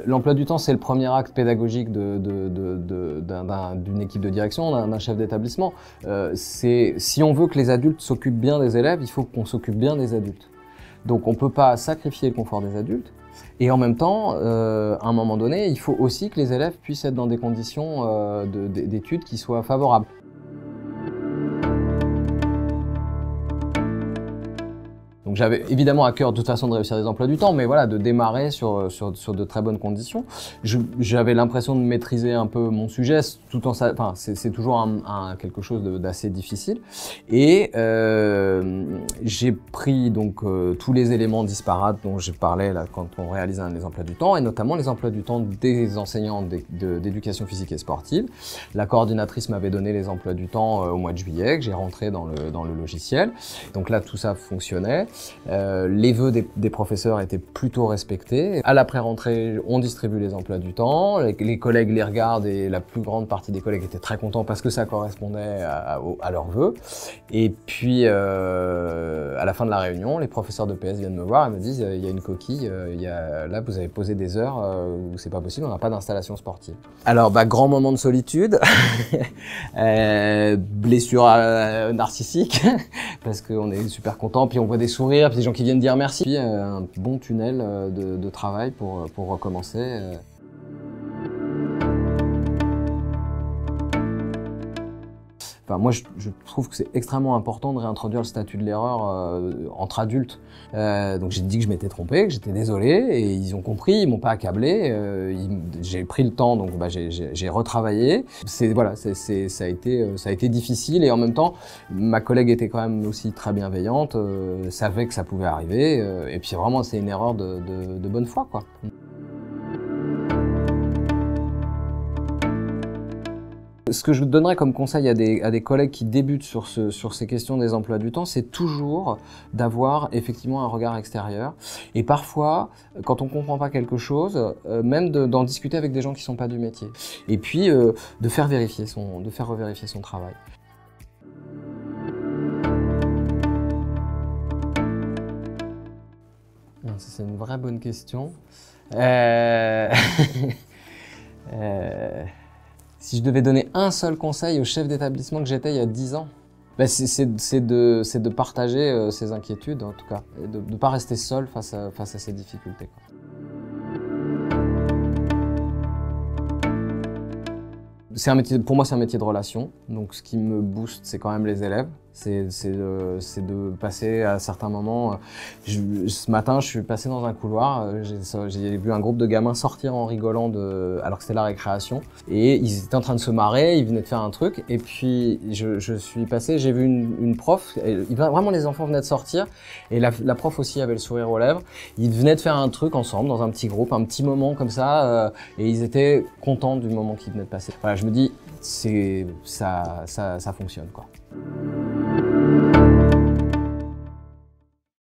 L'emploi du temps, c'est le premier acte pédagogique d'une équipe de direction, d'un chef d'établissement. Si on veut que les adultes s'occupent bien des élèves, il faut qu'on s'occupe bien des adultes. Donc on ne peut pas sacrifier le confort des adultes. Et en même temps, à un moment donné, il faut aussi que les élèves puissent être dans des conditions d'études qui soient favorables. Donc j'avais évidemment à cœur de toute façon de réussir des emplois du temps, mais voilà, de démarrer sur de très bonnes conditions. J'avais l'impression de maîtriser un peu mon sujet, tout en enfin c'est toujours quelque chose d'assez difficile. Et j'ai pris donc tous les éléments disparates dont j'ai parlé là quand on réalisait les emplois du temps, et notamment les emplois du temps des enseignants d'éducation physique et sportive. La coordinatrice m'avait donné les emplois du temps au mois de juillet, que j'ai rentré dans le logiciel. Donc là tout ça fonctionnait. Les vœux des professeurs étaient plutôt respectés. À l'après-rentrée, on distribue les emplois du temps, les collègues les regardent et la plus grande partie des collègues étaient très contents parce que ça correspondait à leurs vœux. Et puis, à la fin de la réunion, les professeurs de PS viennent me voir et me disent il y a une coquille, là vous avez posé des heures où c'est pas possible, on n'a pas d'installation sportive. Alors, grand moment de solitude, blessure narcissique, parce qu'on est super content, puis on voit des sourires, puis des gens qui viennent dire merci. Puis un bon tunnel de travail pour recommencer. Enfin, moi, je trouve que c'est extrêmement important de réintroduire le statut de l'erreur entre adultes. Donc j'ai dit que je m'étais trompé, que j'étais désolé, et ils ont compris, ils m'ont pas accablé. J'ai pris le temps, donc j'ai retravaillé. Voilà, ça a été difficile, et en même temps, ma collègue était quand même aussi très bienveillante, savait que ça pouvait arriver, et puis vraiment, c'est une erreur de bonne foi, quoi. Ce que je donnerais comme conseil à des collègues qui débutent sur ces questions des emplois du temps, c'est toujours d'avoir effectivement un regard extérieur. Et parfois, quand on comprend pas quelque chose, même d'en discuter avec des gens qui sont pas du métier. Et puis, de faire revérifier son travail. C'est une vraie bonne question. Si je devais donner un seul conseil au chef d'établissement que j'étais il y a 10 ans, c'est de partager ses inquiétudes, en tout cas, et de ne pas rester seul face à ces difficultés, quoi. Pour moi, c'est un métier de relation, donc ce qui me booste, c'est quand même les élèves. C'est de passer à certains moments. Ce matin, je suis passé dans un couloir, j'ai vu un groupe de gamins sortir en rigolant alors que c'était la récréation, et ils étaient en train de se marrer, ils venaient de faire un truc, et puis je suis passé, j'ai vu une prof, vraiment les enfants venaient de sortir, et la prof aussi avait le sourire aux lèvres. Ils venaient de faire un truc ensemble dans un petit groupe, un petit moment comme ça, et ils étaient contents du moment qui venait de passer. Voilà, je me dis, ça fonctionne, quoi.